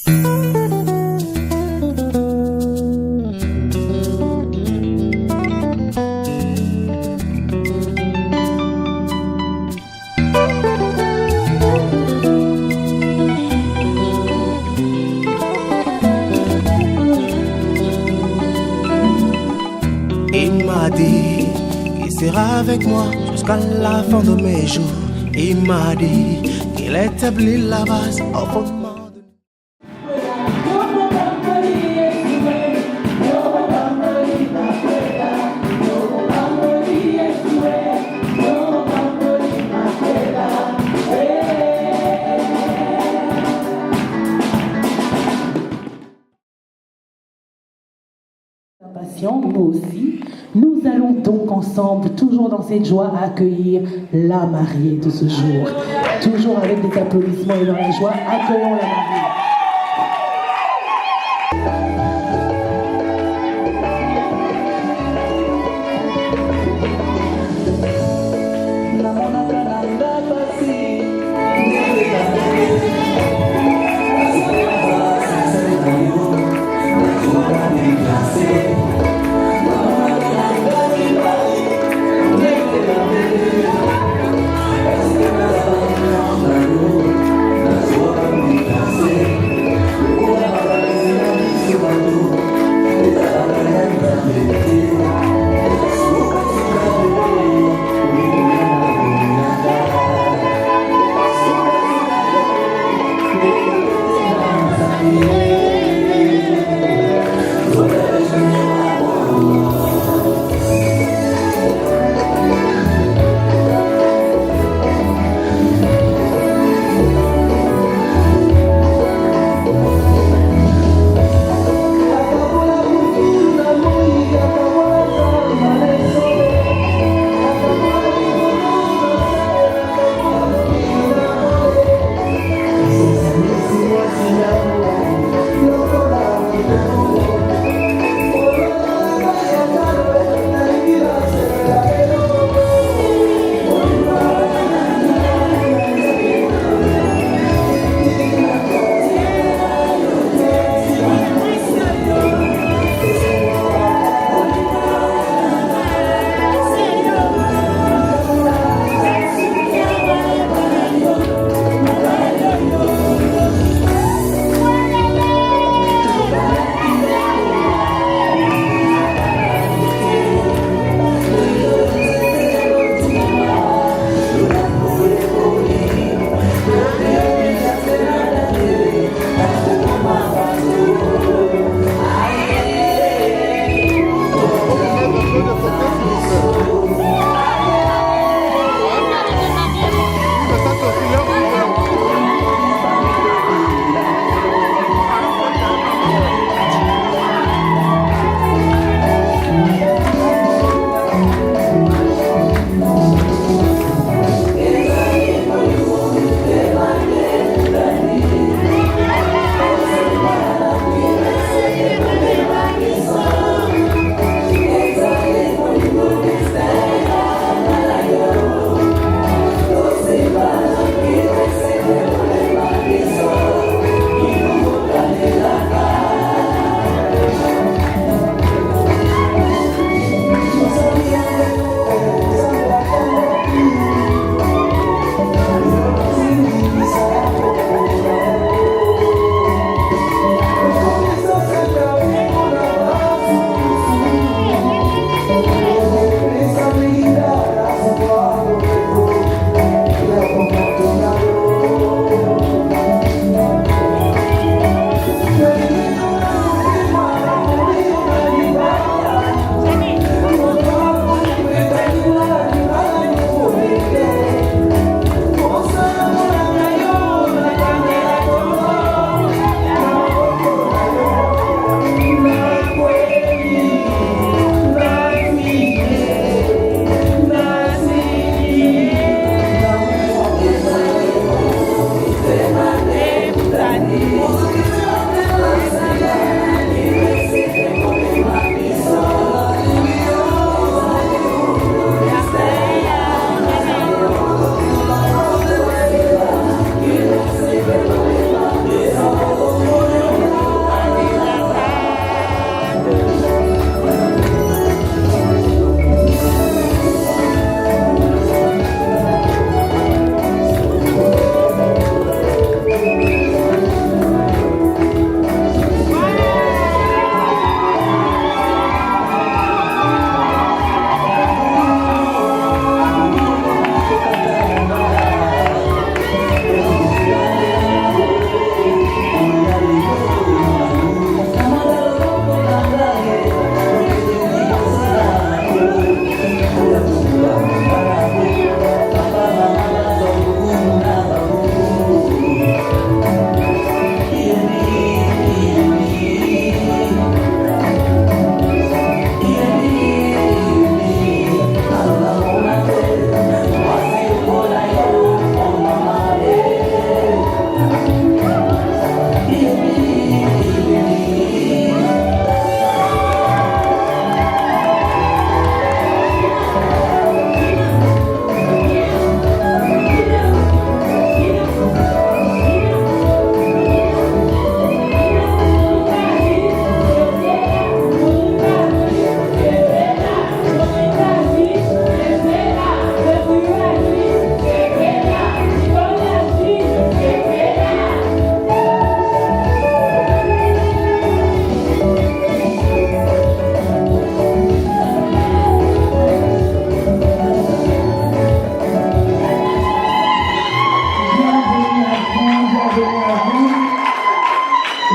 Il m'a dit qu'il sera avec moi jusqu'à la fin de mes jours. Il m'a dit qu'il établit la base au fondement de... Nous aussi, nous allons donc ensemble, toujours dans cette joie, accueillir la mariée de ce jour. Toujours avec des applaudissements et dans la joie, accueillons la mariée. That's what I'm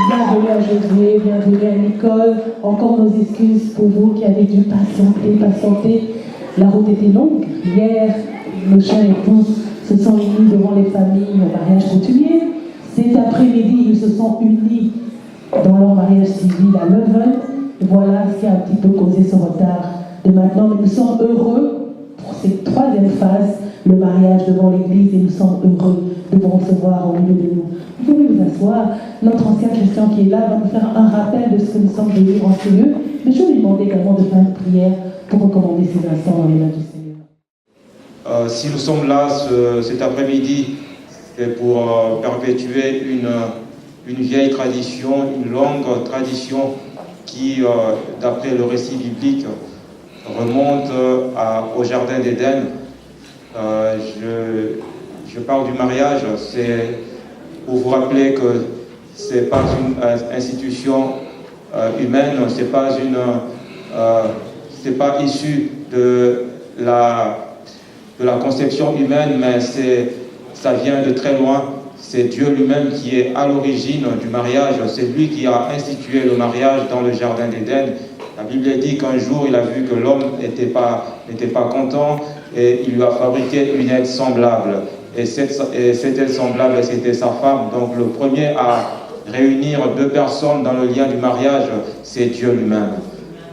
Bienvenue à Josué, bienvenue à Nicole. Encore nos excuses pour vous qui avez dû patienter. La route était longue. Hier, nos chers époux se sont unis devant les familles au mariage coutumier. Cet après-midi, ils se sont unis dans leur mariage civil à Leuven. Voilà ce qui a un petit peu causé ce retard de maintenant. Mais nous sommes heureux pour cette troisième phase, le mariage devant l'église, et nous sommes heureux de vous recevoir au milieu de nous. Vous pouvez vous asseoir. Notre ancien Christian qui est là va nous faire un rappel de ce que nous sommes venus en ce lieu. Mais je vais lui demander également de faire une prière pour recommander ces instants dans les mains du Seigneur. Si nous sommes là cet après-midi, c'est pour perpétuer une vieille tradition, une longue tradition qui, d'après le récit biblique, remonte au Jardin d'Éden. Je parle du mariage, c'est pour vous rappeler que ce n'est pas une institution humaine, c'est pas issu de la conception humaine, mais ça vient de très loin. C'est Dieu lui-même qui est à l'origine du mariage. C'est lui qui a institué le mariage dans le Jardin d'Éden. La Bible dit qu'un jour, il a vu que l'homme n'était pas content et il lui a fabriqué une aide semblable. Et cette aide semblable, c'était sa femme. Donc le premier à réunir deux personnes dans le lien du mariage, c'est Dieu lui-même.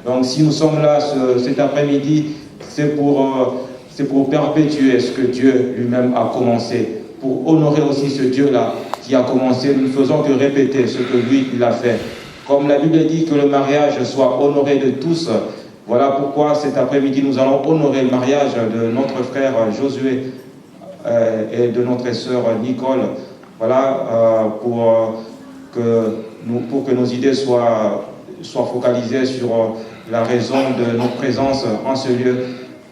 Donc si nous sommes là cet après-midi, c'est pour perpétuer ce que Dieu lui-même a commencé, pour honorer aussi ce Dieu-là qui a commencé. Nous ne faisons que répéter ce que lui, il a fait. Comme la Bible dit que le mariage soit honoré de tous, voilà pourquoi cet après-midi, nous allons honorer le mariage de notre frère Josué et de notre sœur Nicole. Voilà, pour que nos idées soient focalisées sur la raison de notre présence en ce lieu.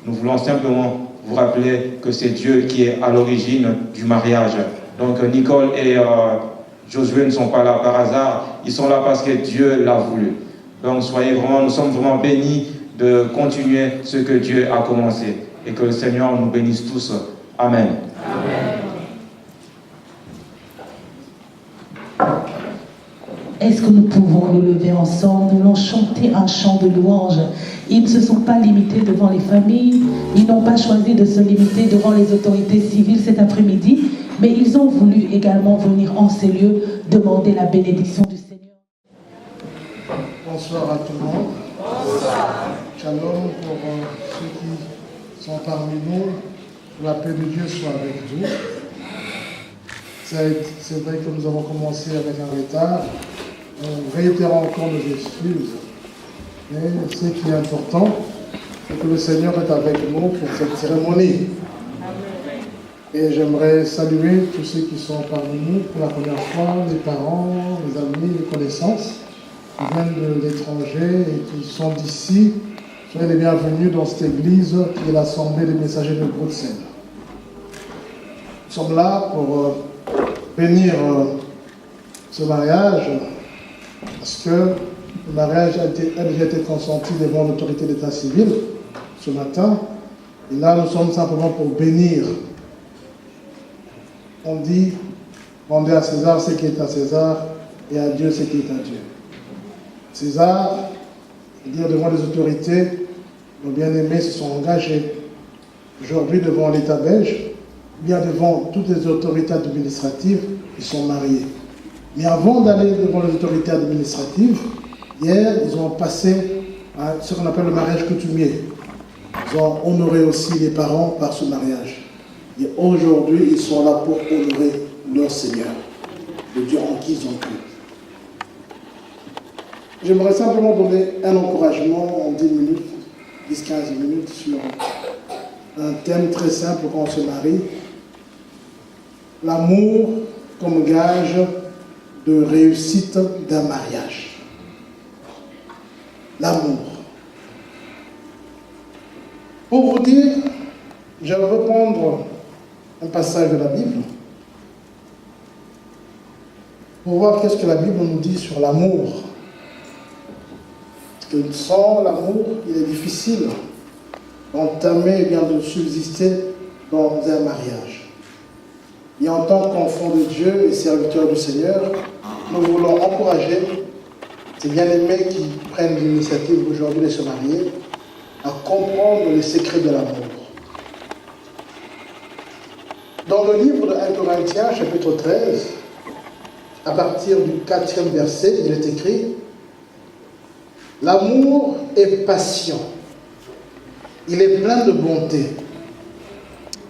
Nous voulons simplement vous rappeler que c'est Dieu qui est à l'origine du mariage. Donc Nicole et Josué ne sont pas là par hasard, ils sont là parce que Dieu l'a voulu. Donc nous sommes vraiment bénis de continuer ce que Dieu a commencé. Et que le Seigneur nous bénisse tous. Amen. Amen. Est-ce que nous pouvons nous lever ensemble? Nous allons chanter un chant de louange. Ils ne se sont pas limités devant les familles, ils n'ont pas choisi de se limiter devant les autorités civiles cet après-midi, mais ils ont voulu également venir en ces lieux demander la bénédiction du Seigneur. Bonsoir à tout le monde. Bonsoir. Shalom pour ceux qui sont parmi nous. La paix de Dieu soit avec vous. C'est vrai que nous avons commencé avec un retard. Nous réitérons encore nos excuses. Mais ce qui est important, c'est que le Seigneur est avec nous pour cette cérémonie. Et j'aimerais saluer tous ceux qui sont parmi nous pour la première fois, les parents, les amis, les connaissances, qui viennent de l'étranger et qui sont d'ici. Soyez les bienvenus dans cette église qui est l'Assemblée des messagers de Bruxelles. Nous sommes là pour bénir ce mariage, parce que le mariage a déjà été consenti devant l'autorité d'état civil ce matin. Et là, nous sommes simplement pour bénir. On dit, rendez à César ce qui est à César et à Dieu ce qui est à Dieu. César, c'est-à-dire devant les autorités, nos bien-aimés se sont engagés aujourd'hui devant l'État belge, bien devant toutes les autorités administratives, ils sont mariés. Mais avant d'aller devant les autorités administratives, hier, ils ont passé à ce qu'on appelle le mariage coutumier. Ils ont honoré aussi les parents par ce mariage. Et aujourd'hui, ils sont là pour honorer leur Seigneur, le Dieu en qui ils ont cru. J'aimerais simplement donner un encouragement en 10 minutes, 10-15 minutes sur un thème très simple quand on se marie. L'amour comme gage de réussite d'un mariage. L'amour. Pour vous dire, je vais reprendre un passage de la Bible pour voir qu'est-ce que la Bible nous dit sur l'amour. Parce que sans l'amour, il est difficile d'entamer et bien de subsister dans un mariage. Et en tant qu'enfant de Dieu et serviteur du Seigneur, nous voulons encourager ces bien-aimés qui prennent l'initiative aujourd'hui de se marier à comprendre les secrets de l'amour. Dans le livre de 1 Corinthiens, chapitre 13, à partir du 4e verset, il est écrit « L'amour est patient, il est plein de bonté.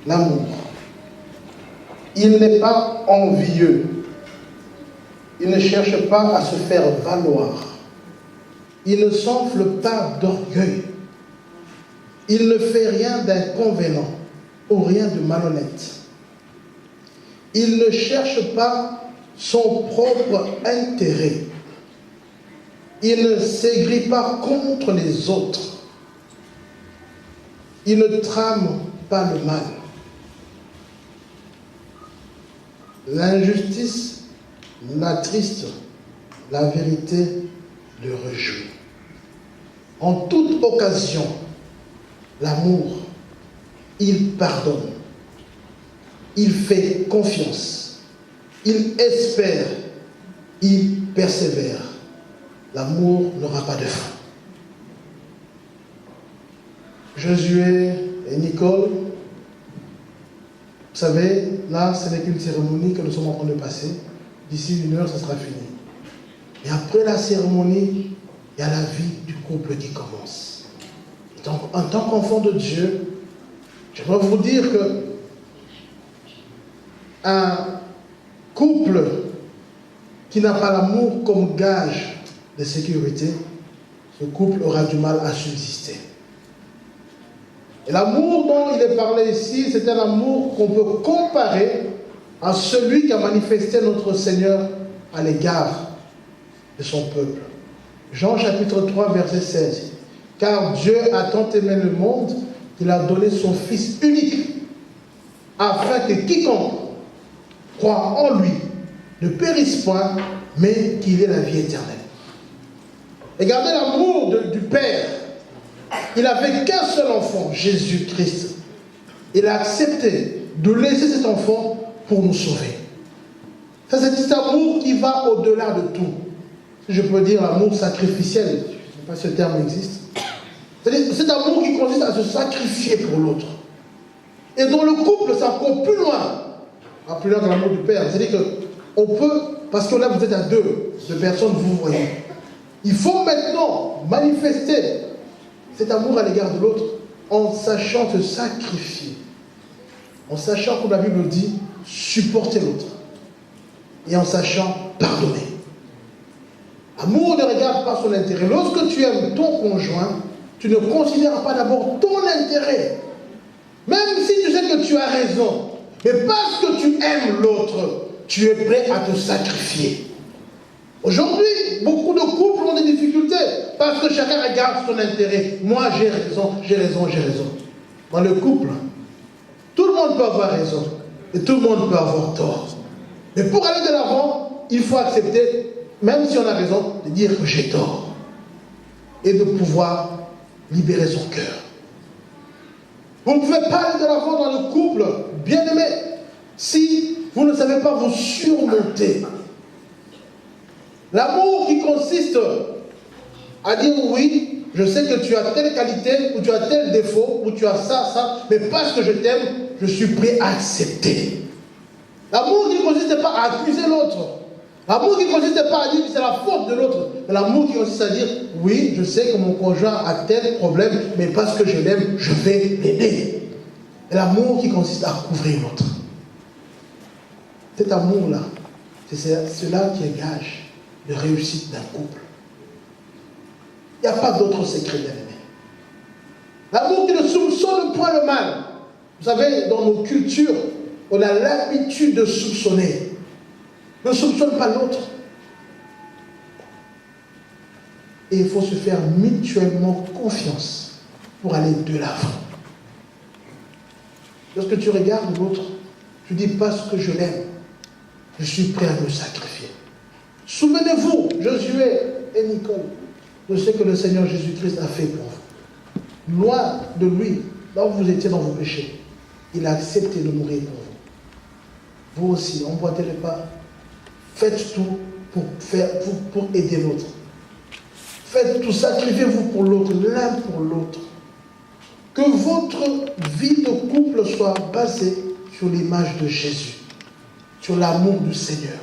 L'amour, il n'est pas envieux, il ne cherche pas à se faire valoir, il ne s'enfle pas d'orgueil, il ne fait rien d'inconvénient ou rien de malhonnête. Il ne cherche pas son propre intérêt. Il ne s'aigrit pas contre les autres. Il ne trame pas le mal. L'injustice l'attriste, la vérité le réjouit. En toute occasion, l'amour, il pardonne. Il fait confiance, il espère, il persévère. L'amour n'aura pas de fin. Josué et Nicole, vous savez, là, ce n'est qu'une cérémonie que nous sommes en train de passer. D'ici 1 heure, ça sera fini. Et après la cérémonie, il y a la vie du couple qui commence. Donc, en tant qu'enfant de Dieu, j'aimerais vous dire que un couple qui n'a pas l'amour comme gage de sécurité, ce couple aura du mal à subsister. Et l'amour dont il est parlé ici, c'est un amour qu'on peut comparer à celui qu'a manifesté notre Seigneur à l'égard de son peuple. Jean chapitre 3, verset 16. Car Dieu a tant aimé le monde qu'il a donné son Fils unique, afin que quiconque croit en lui ne périsse point, mais qu'il ait la vie éternelle. Regardez l'amour du Père. Il n'avait qu'un seul enfant, Jésus-Christ. Il a accepté de laisser cet enfant pour nous sauver. Ça, c'est cet amour qui va au-delà de tout. Si je peux dire l'amour sacrificiel, je ne sais pas si ce terme existe. C'est-à-dire cet amour qui consiste à se sacrifier pour l'autre. Et dans le couple, ça va plus loin. Plus loin que l'amour du Père. C'est-à-dire qu'on peut, parce que là vous êtes à deux personnes, vous voyez. Il faut maintenant manifester cet amour à l'égard de l'autre en sachant se sacrifier. En sachant, comme la Bible dit, supporter l'autre. Et en sachant pardonner. L'amour ne regarde pas son intérêt. Lorsque tu aimes ton conjoint, tu ne considères pas d'abord ton intérêt. Même si tu sais que tu as raison. Mais parce que tu aimes l'autre, tu es prêt à te sacrifier. Aujourd'hui, beaucoup de couples ont des difficultés parce que chacun regarde son intérêt. Moi, j'ai raison, j'ai raison, j'ai raison. Dans le couple, tout le monde peut avoir raison et tout le monde peut avoir tort. Mais pour aller de l'avant, il faut accepter, même si on a raison, de dire que j'ai tort et de pouvoir libérer son cœur. Vous ne pouvez pas aller de l'avant dans le couple, bien aimé, si vous ne savez pas vous surmonter. L'amour qui consiste à dire oui, je sais que tu as telle qualité, ou tu as tel défaut, ou tu as ça, mais parce que je t'aime, je suis prêt à accepter. L'amour qui ne consiste pas à accuser l'autre. L'amour qui ne consiste pas à dire que c'est la faute de l'autre. Mais l'amour qui consiste à dire, oui, je sais que mon conjoint a tel problème, mais parce que je l'aime, je vais l'aider. Et l'amour qui consiste à couvrir l'autre. Cet amour-là, c'est cela qui est gage de réussite d'un couple. Il n'y a pas d'autre secret, bien aimé. L'amour qui ne soupçonne point le mal. Vous savez, dans nos cultures, on a l'habitude de soupçonner. Ne soupçonne pas l'autre. Et il faut se faire mutuellement confiance pour aller de l'avant. Lorsque tu regardes l'autre, tu dis parce que je l'aime, je suis prêt à me sacrifier. Souvenez-vous, Josué et Nicole, de ce que le Seigneur Jésus-Christ a fait pour vous. Loin de lui, là où vous étiez dans vos péchés, il a accepté de mourir pour vous. Vous aussi, emboîtez le pas. Faites tout pour aider l'autre. Faites tout, sacrifiez-vous pour l'autre, l'un pour l'autre. Que votre vie de couple soit basée sur l'image de Jésus, sur l'amour du Seigneur.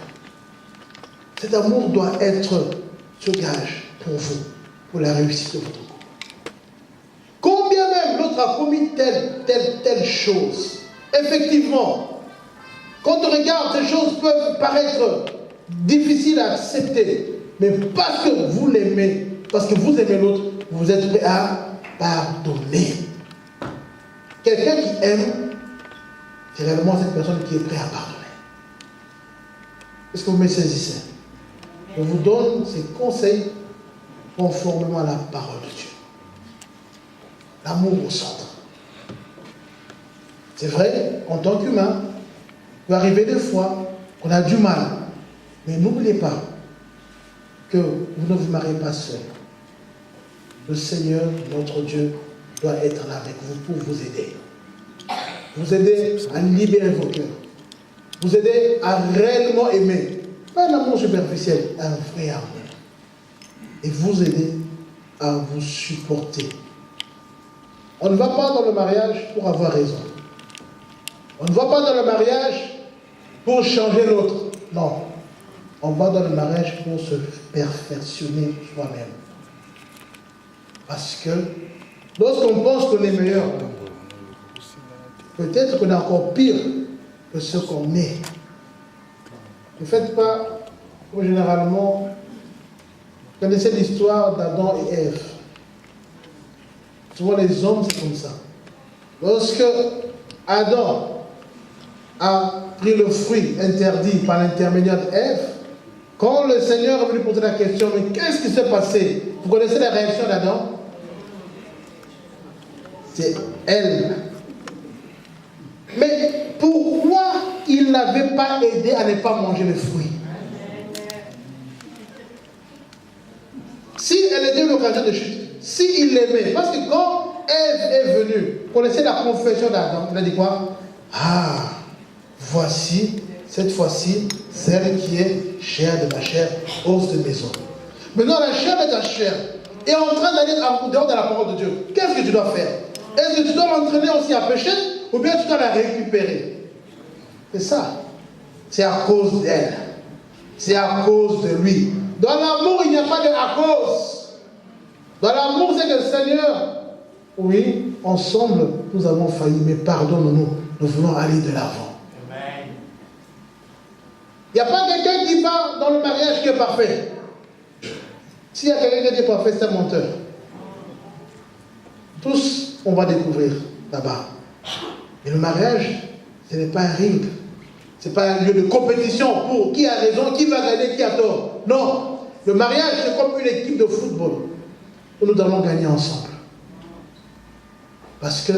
Cet amour doit être ce gage pour vous, pour la réussite de votre couple. Combien même l'autre a commis telle chose, effectivement, quand on regarde, ces choses peuvent paraître difficiles à accepter, mais parce que vous l'aimez, parce que vous aimez l'autre, vous êtes prêt à pardonner. Quelqu'un qui aime, c'est réellement cette personne qui est prête à pardonner. Est-ce que vous me saisissez? Je vous donne ces conseils conformément à la parole de Dieu. L'amour au centre. C'est vrai, en tant qu'humain, il peut arriver des fois qu'on a du mal. Mais n'oubliez pas que vous ne vous mariez pas seul. Le Seigneur, notre Dieu, doit être là avec vous pour vous aider. Vous aider à libérer vos cœurs. Vous aider à réellement aimer. Pas un amour superficiel, un vrai amour. Et vous aider à vous supporter. On ne va pas dans le mariage pour avoir raison. On ne va pas dans le mariage pour changer l'autre. Non. On va dans le mariage pour se perfectionner soi-même. Parce que lorsqu'on pense qu'on est meilleur, peut-être qu'on est encore pire que ce qu'on est. Ne faites pas, comme généralement, vous connaissez l'histoire d'Adam et Ève. Souvent les hommes, c'est comme ça. Lorsque Adam a pris le fruit interdit par l'intermédiaire d'Ève, quand le Seigneur est venu poser la question, mais qu'est-ce qui s'est passé? Vous connaissez la réaction d'Adam? C'est elle. Mais pourquoi il n'avait pas aidé à ne pas manger le fruit? Si elle était une occasion de chute, s'il l'aimait, parce que quand Ève est venue, connaissez la confession d'Adam, il a dit quoi? Ah, voici, cette fois-ci, celle qui est chair de ma chair, os de mes os. Maintenant, la chair de ta chair est en train d'aller en dehors de la parole de Dieu. Qu'est-ce que tu dois faire? Est-ce que tu dois l'entraîner aussi à pécher ou bien tu dois la récupérer? C'est ça. C'est à cause d'elle. C'est à cause de lui. Dans l'amour, il n'y a pas de à cause. Dans l'amour, c'est que le Seigneur, oui, ensemble, nous avons failli, mais pardonne-nous. Nous voulons aller de l'avant. Il n'y a pas quelqu'un qui va dans le mariage qui est parfait. S'il y a quelqu'un qui est parfait, c'est un menteur. Tous, on va découvrir là-bas. Mais le mariage, ce n'est pas un ring. Ce n'est pas un lieu de compétition pour qui a raison, qui va gagner, qui a tort. Non. Le mariage, c'est comme une équipe de football où nous allons gagner ensemble. Parce que,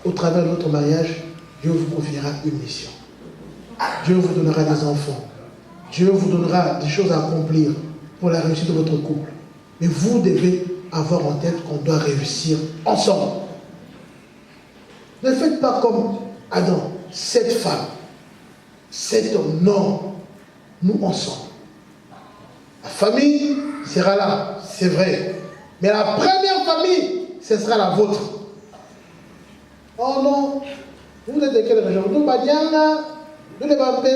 au travers de notre mariage, Dieu vous confiera une mission. Dieu vous donnera des enfants. Dieu vous donnera des choses à accomplir pour la réussite de votre couple. Mais vous devez avoir en tête qu'on doit réussir ensemble. Ne faites pas comme Adam, cette femme, cet homme. Non, nous ensemble. La famille sera là, c'est vrai. Mais la première famille, ce sera la vôtre. Oh non, vous êtes de quelle région? Nous, Badiana, nous, les Bapende,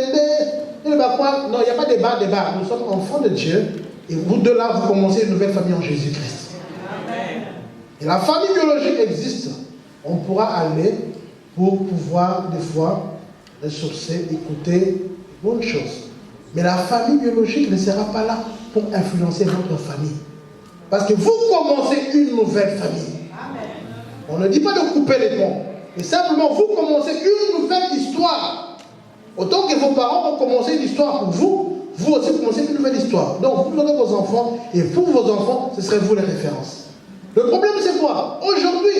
nous, les Bakwa. Non, il n'y a pas de débat. Nous sommes enfants de Dieu. Et vous deux là, vous commencez une nouvelle famille en Jésus-Christ. Et la famille biologique existe. On pourra aller pour pouvoir, des fois, ressourcer, écouter de bonnes choses. Mais la famille biologique ne sera pas là pour influencer votre famille. Parce que vous commencez une nouvelle famille. On ne dit pas de couper les ponts. Mais simplement, vous commencez une nouvelle histoire. Autant que vos parents ont commencé une histoire pour vous, vous aussi commencez une nouvelle histoire. Donc, vous aurez vos enfants, et pour vos enfants, ce serait vous les références. Le problème, c'est quoi? Aujourd'hui,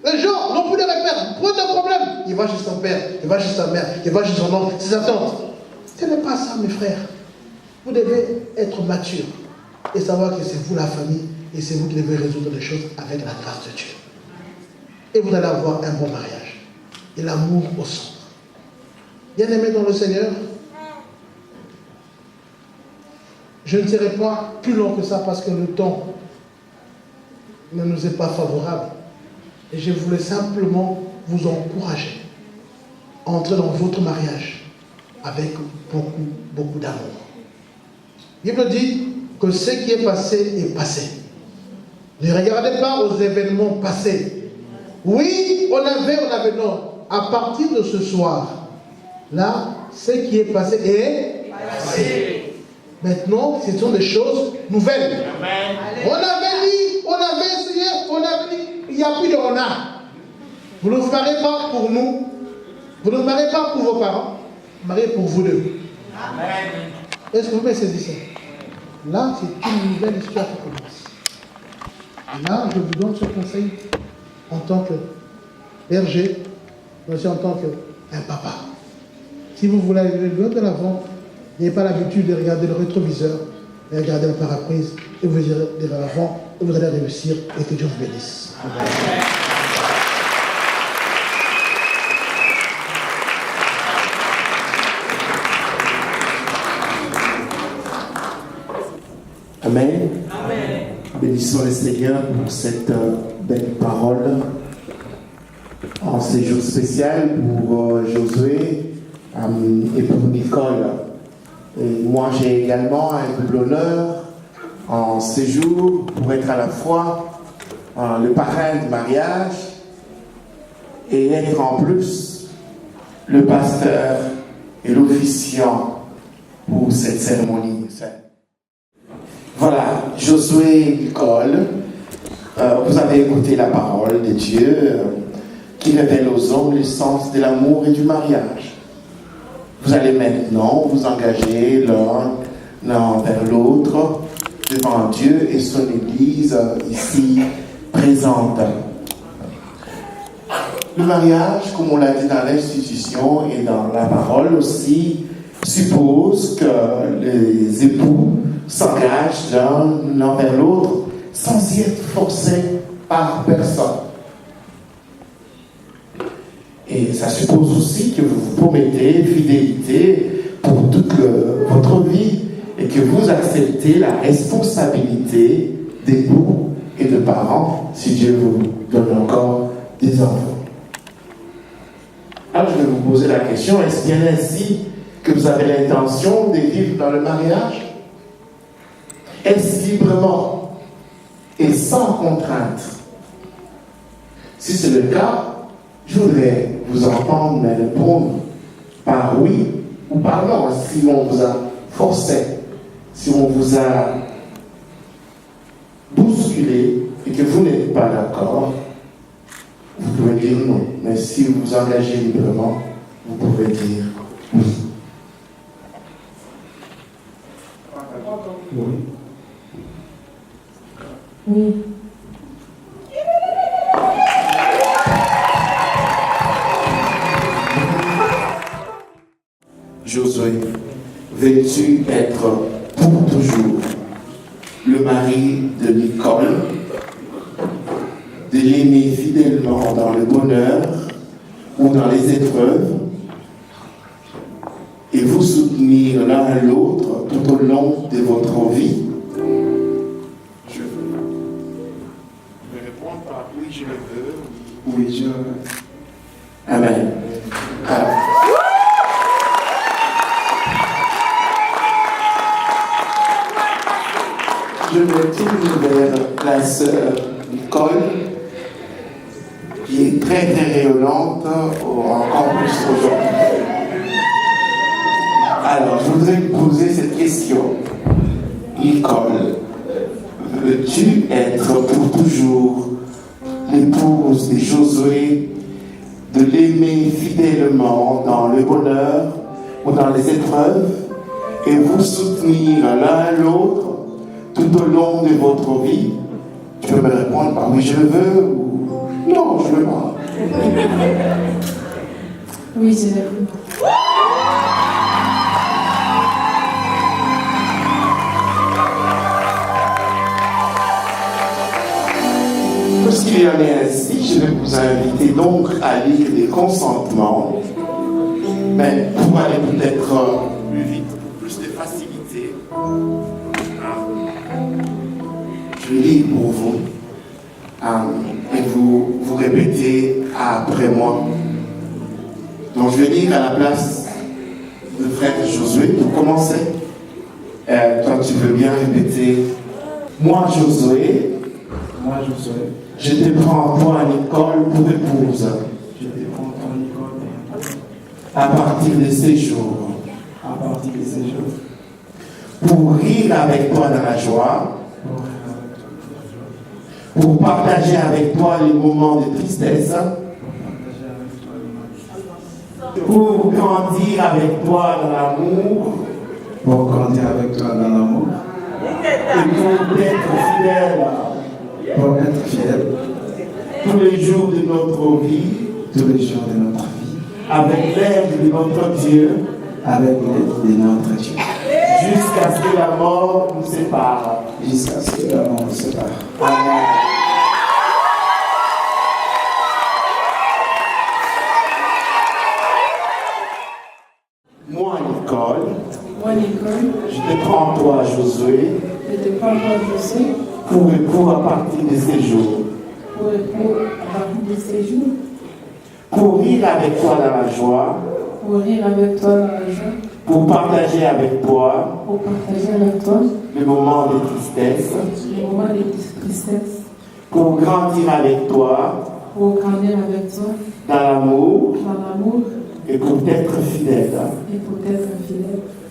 les gens n'ont plus de repères. Prenez un problème. Il va chez son père, il va chez sa mère, il va chez son oncle, c'est sa tante. Ce n'est pas ça, mes frères. Vous devez être mature et savoir que c'est vous la famille et c'est vous qui devez résoudre les choses avec la grâce de Dieu. Et vous allez avoir un bon mariage. Et l'amour au centre. Bien-aimés dans le Seigneur, Je ne serai pas plus long que ça parce que le temps ne nous est pas favorable. Et je voulais simplement vous encourager à entrer dans votre mariage avec beaucoup d'amour. La Bible dit que ce qui est passé. Ne regardez pas aux événements passés. Oui, on avait non. À partir de ce soir, là, ce qui est passé est passé. Maintenant, ce sont des choses nouvelles. Amen. On avait dit, on avait essayé, on avait dit, il n'y a plus de renard. Vous ne vous mariez pas pour nous, vous ne vous mariez pas pour vos parents, vous mariez pour vous deux. Amen. Est-ce que vous me saisissez? Là, c'est une nouvelle histoire qui commence. Et là, je vous donne ce conseil en tant que berger, mais aussi en tant qu'un papa. Si vous voulez aller loin de l'avant, n'ayez pas l'habitude de regarder le rétroviseur, mais regardez le paraprise et vous irez de l'avant et vous allez réussir et que Dieu vous bénisse. Amen. Amen. Amen. Bénissons le Seigneur pour cette belle parole en ce jour spécial pour Josué et pour Nicole. Et moi, j'ai également un double honneur en ce jour pour être à la fois le parrain du mariage et être en plus le pasteur et l'officiant pour cette cérémonie. Voilà, Josué et Nicole, vous avez écouté la parole de Dieu qui révèle aux hommes le sens de l'amour et du mariage. Vous allez maintenant vous engager l'un envers l'autre devant Dieu et son Église ici présente. Le mariage, comme on l'a dit dans l'institution et dans la parole aussi, suppose que les époux s'engagent l'un envers l'autre sans y être forcés par personne. Et ça suppose aussi que vous vous promettez fidélité pour toute votre vie et que vous acceptez la responsabilité d'époux et de parents si Dieu vous donne encore des enfants. Alors je vais vous poser la question, est-ce bien ainsi que vous avez l'intention de vivre dans le mariage? Est-ce librement et sans contrainte? Si c'est le cas, je voudrais vous entendre me répondre par oui ou par non. Si on vous a forcé, si on vous a bousculé et que vous n'êtes pas d'accord, vous pouvez dire non. Mais si vous vous engagez librement, vous pouvez dire oui. Oui. Oui. Josué, veux-tu être pour toujours le mari de Nicole, de l'aimer fidèlement dans le bonheur ou dans les épreuves, et vous soutenir l'un à l'autre tout au long de votre vie? Je veux. Je vais répondre par oui, je le veux. Oui, je le veux. Amen. Alors, je me tourne vers la sœur Nicole, qui est très très rayonnante, encore plus aujourd'hui. Alors, je voudrais vous poser cette question. Nicole, veux-tu être pour toujours l'épouse de Josué, de l'aimer fidèlement dans le bonheur ou dans les épreuves, et vous soutenir l'un à l'autre tout au long de votre vie? Tu peux me répondre par oui, je le veux, ou non, je ne veux pas. Oui, je le veux. Puisqu'il y en est ainsi, je vais vous inviter donc à lire les consentements, mais pour aller peut-être plus vite. plus de facilité. Je lis pour vous et vous répétez après moi. Donc je vais lire à la place de frère Josué pour commencer. Toi tu veux bien répéter. Moi Josué, je te prends toi Nicole pour épouse. À partir de ces jours. Pour rire avec toi dans la joie. Pour partager avec toi les moments de tristesse. Pour grandir avec toi dans l'amour. Et pour être fidèle. Tous les jours de notre vie. Avec l'aide de notre Dieu. Jusqu'à ce que la mort nous sépare. Amen. Moi, Nicole, je te prends toi, Josué, pour époux à partir de ces jours. Pour rire avec toi dans la joie. Pour partager avec toi. Les moments de tristesse. Pour grandir avec toi. Dans l'amour. Et pour être fidèle.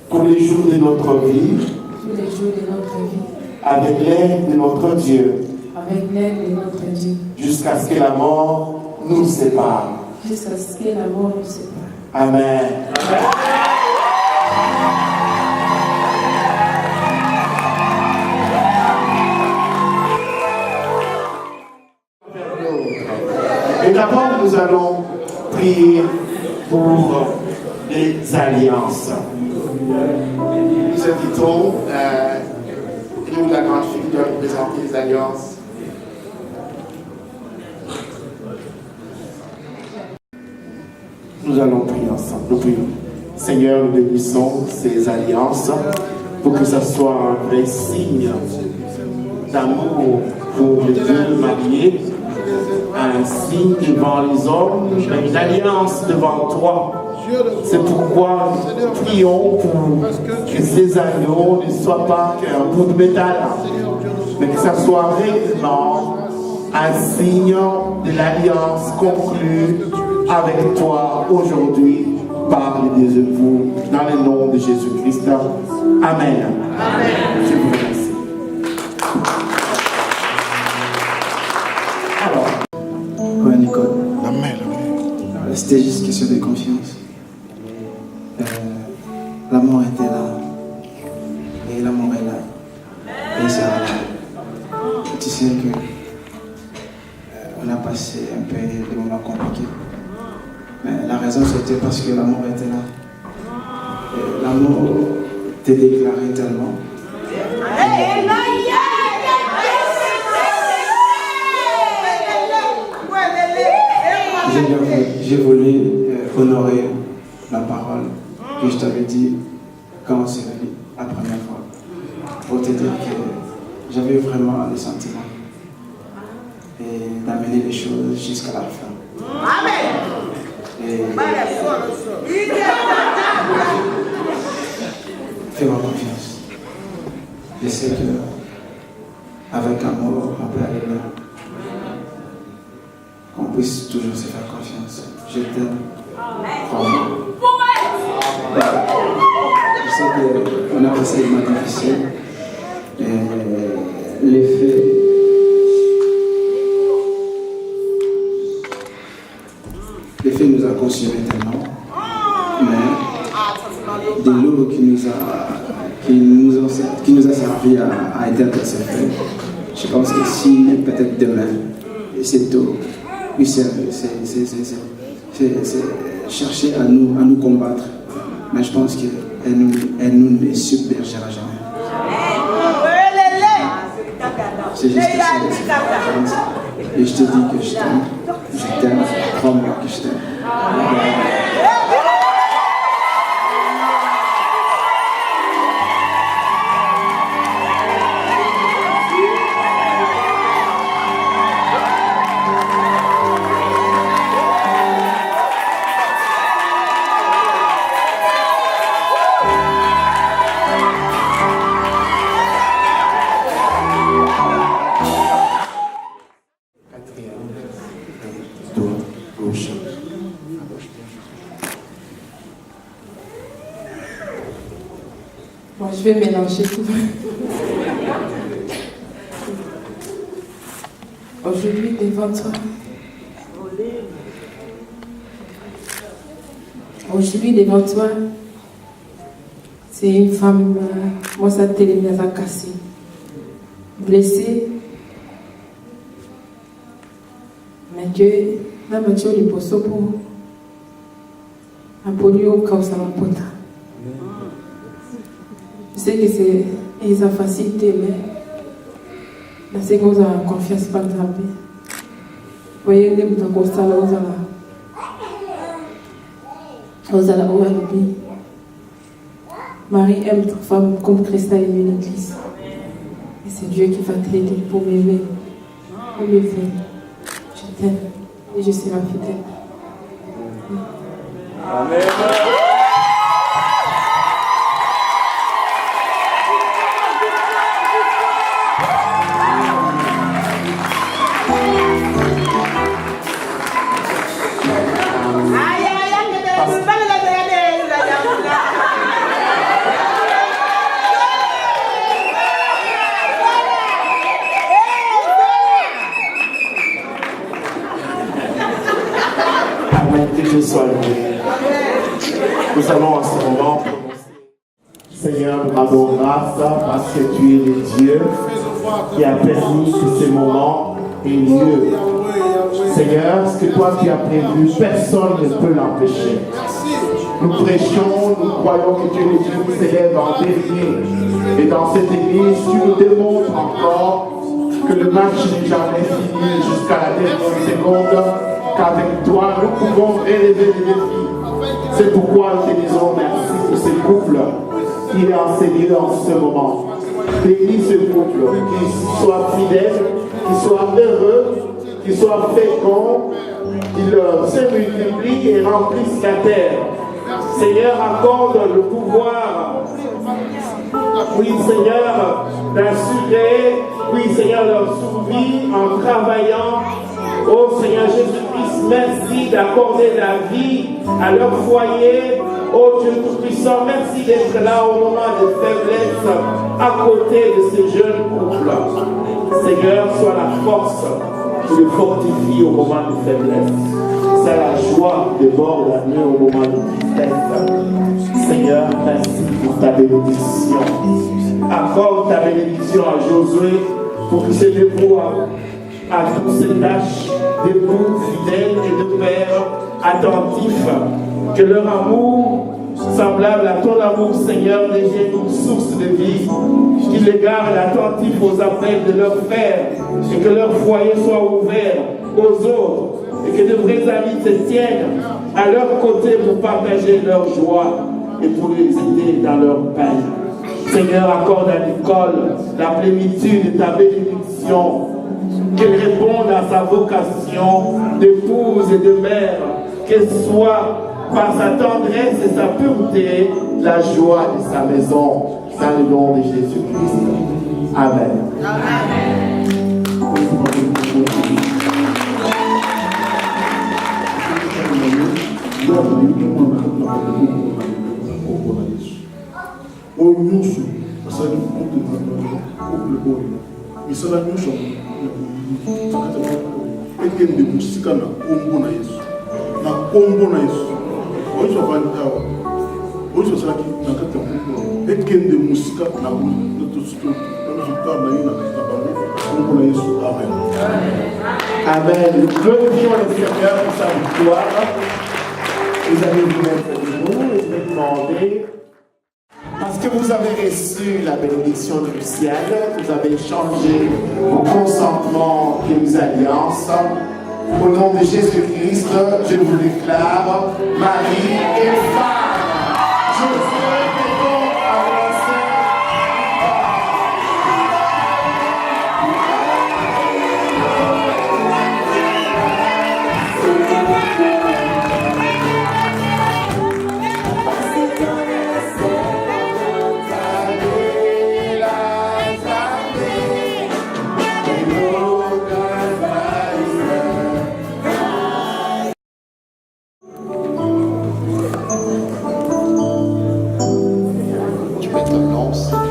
Pour les jours de notre vie. Avec l'aide de notre Dieu. Jusqu'à ce que la mort nous sépare. Amen. Et d'abord, nous allons prier pour les alliances. Nous invitons nous, la grande fille, à présenter les alliances. Nous allons prier ensemble. Nous prions. Seigneur, nous bénissons ces alliances pour que ce soit un vrai signe d'amour pour les deux mariés, un signe devant les hommes, une alliance devant toi. C'est pourquoi nous prions pour que ces agneaux ne soient pas qu'un bout de métal, mais que ce soit réellement un signe de l'alliance conclue avec toi aujourd'hui par les deux époux, dans le nom de Jésus-Christ. Amen. Amen. Je vous remercie. Alors. Ouais, Nicole. Amen. C'était juste question de confiance. L'amour était là. Et l'amour est là. Et ça va là. Tu sais que on a passé un peu des moments compliqués. Mais la raison c'était parce que l'amour était là. Et l'amour t'est déclaré tellement. J'ai voulu honorer la parole que je t'avais dit quand on s'est vu la première fois. Pour te dire que j'avais vraiment des sentiments. Et d'amener les choses jusqu'à la fin. Amen. Et fais-moi confiance. Je sais que avec amour, on peut aller loin. Qu'on puisse toujours se faire confiance. Je t'aime. Crois-moi. Je sais qu'on a passé des moments difficiles. Et les faits. Les faits nous a consumés tellement. Mais de l'eau qui nous a servi à éteindre ces faits. Je pense que si peut-être demain, cette eau, c'est chercher à nous combattre. Mais je pense qu'elle nous ne submergera jamais. C'est juste ça. Et je te dis que je t'aime, crois-moi que je t'aime. Bon, je vais mélanger tout. Aujourd'hui, devant toi. Aujourd'hui, devant toi, c'est une femme, moi, ça télémise à casser, blessée, mais que la moitié du poisson pour un polio comme ça va poter. Je sais que c'est une facilité, mais la seconde a confiance par exemple. Vous voyez, les gens comme ça, vous allez au RB. Marie aime ta femme comme Christ a aimé l'Église. Et c'est Dieu qui va t'aider pour m'aimer. Pour m'aimer. Je t'aime et je serai fidèle. Amen. Que Dieu soit loué. Nous allons en ce moment prononcer. Seigneur, nous rendons grâce parce que tu es le Dieu qui a permis que ce moment ait lieu. Seigneur, ce que toi tu as prévu, personne ne peut l'empêcher. Nous prêchons, nous croyons que tu es le Dieu qui s'élève en dernier. Et dans cette église, tu nous démontres encore que le match n'est jamais fini jusqu'à la dernière seconde. Qu'avec toi, nous pouvons relever les défis. C'est pourquoi nous te disons merci pour ces couples qui est enseigné dans ce moment. Bénis ce couple, qu'ils soient fidèles, qu'ils soient heureux, qu'ils soient féconds, qu'ils se multiplient et remplissent la terre. Seigneur, accorde le pouvoir, oui Seigneur, d'assurer, oui Seigneur, leur survie en travaillant. Oh Seigneur Jésus-Christ, merci d'accorder la vie à leur foyer. Oh Dieu Tout-Puissant, merci d'être là au moment de faiblesse, à côté de ces jeunes couples. Seigneur, sois la force qui les fortifie au moment de faiblesse. C'est la joie de bord la nuit au moment de tristesse. Seigneur, merci pour ta bénédiction. Accorde ta bénédiction à Josué pour qu'il se débrouille à toutes ces tâches d'époux fidèles et de pères attentifs. Que leur amour, semblable à ton amour, Seigneur, devienne une source de vie. Qu'ils les gardent attentifs aux appels de leurs frères et que leur foyer soit ouvert aux autres et que de vrais amis se tiennent à leur côté pour partager leur joie et pour les aider dans leur peine. Seigneur, accorde à Nicole la plénitude de ta bénédiction. Qu'elle réponde à sa vocation d'épouse et de mère, qu'elle soit par sa tendresse et sa pureté la joie de sa maison, dans le nom de Jésus-Christ. Amen. ekende musika na kombo na Yesu na kombo na Yesu oyo vandawa oyo sala ki na kata kombo ekende musika na to sto na bango kombo na Yesu. Amen. Amen. Nous glorifions le Seigneur pour sa victoire. Vous allez vous mettre debout et je vais demander, parce que vous avez reçu la bénédiction du ciel, vous avez échangé vos consentements et vos alliances. Au nom de Jésus-Christ, je vous déclare mari et femme. Je vous France.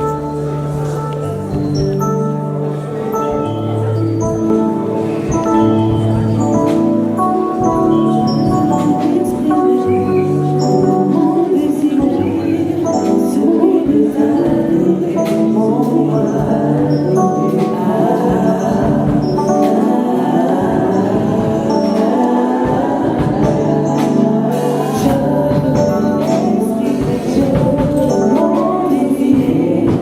Je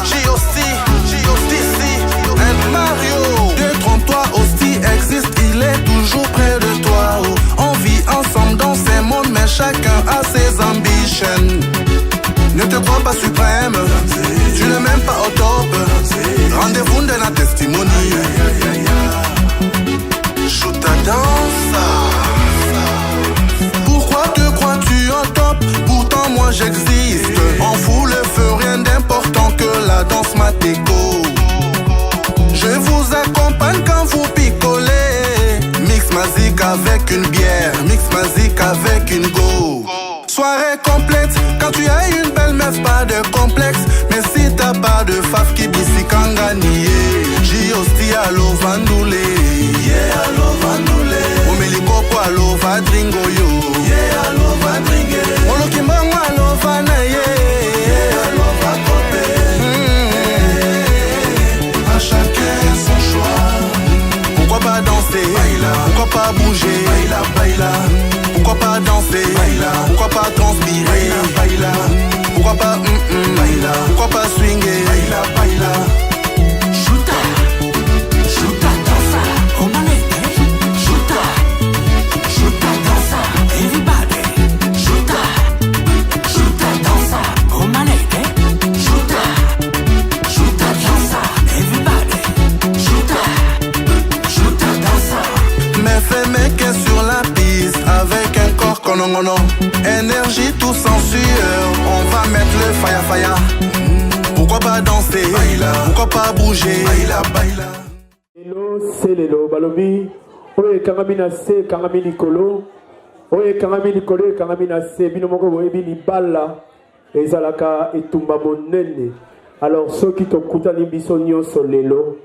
J.O.C. and Mario. Détrompe-toi, Hostie existe, il est toujours près de toi. On vit ensemble dans ces mondes, mais chacun a ses ambitions. Ne te crois pas suprême, tu n'es même pas au top. Rendez-vous de la testimony. Joue ta danse. Pourquoi te crois-tu en top? Pourtant moi j'existe. En fout le feu, rien d'important que la danse matéco. Je vous accompagne quand vous picolez. Mix magique avec une bière, mix magique avec une go. Soirée complète, quand tu as une belle meuf, pas de complexe. Mais si t'as pas de faf qui bisi kangani, J.O.C. allo vandoule, yeah allo vandoule. Omelikopo allo vadringo yo, yeah allo vadringue. Olokimbango allo vanaye, yeah allo vakope. À chacun son choix. Pourquoi pas danser, baila. Pourquoi pas bouger, baila, baila. Pourquoi pas danser, baila. Pourquoi pas transpirer, baila, baila. Pourquoi pas baila. Pourquoi pas swinger, baila, baila. Chuta, chuta dansa, omanete. Chuta, chuta dansa, everybody. Chuta, chuta dansa, omanete. Chuta, chuta dansa, everybody. Chuta, chuta dansa. Mais fais mec sur la piste avec un corps konogono. Énergie tout sans sueur, on va mettre le fire fire. Pourquoi pas danser, baila. Pourquoi pas bouger, baila, baila. Lelo c'est lelo balobi. Oye kangami na se kangami likolo. Oye kangami likolo kangami na se bino moko boyebi libala ezalaka etumba monene. Alors ceux qui tokutani biso nyonso lelo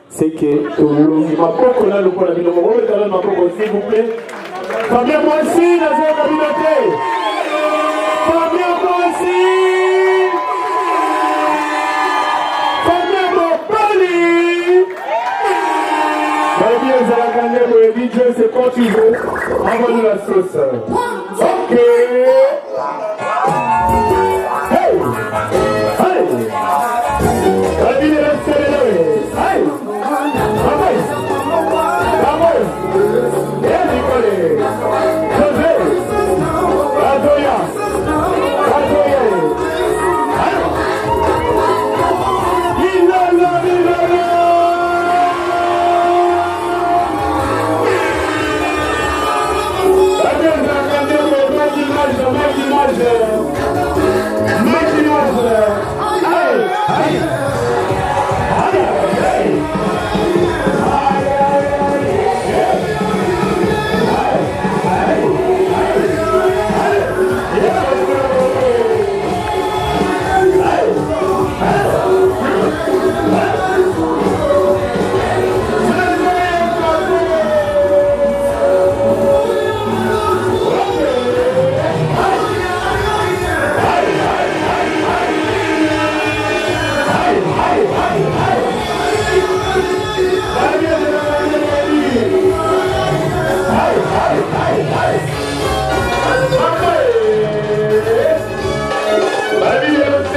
c'est que tolongi mapoko na lokola bino moko ezala mapoko s'il vous plaît. Famille moi aussi la zone communauté. Famille moi aussi. Famille mon pali. Famille ezalaka ndeko yebi Dieu c'est quand tu veux. Envoie-nous la sauce. Ok. Hey. Hey. Famille reste là. Hey. Vamos. Vamos. Et Nicolas. José. Adoya. Adoya. La vie est le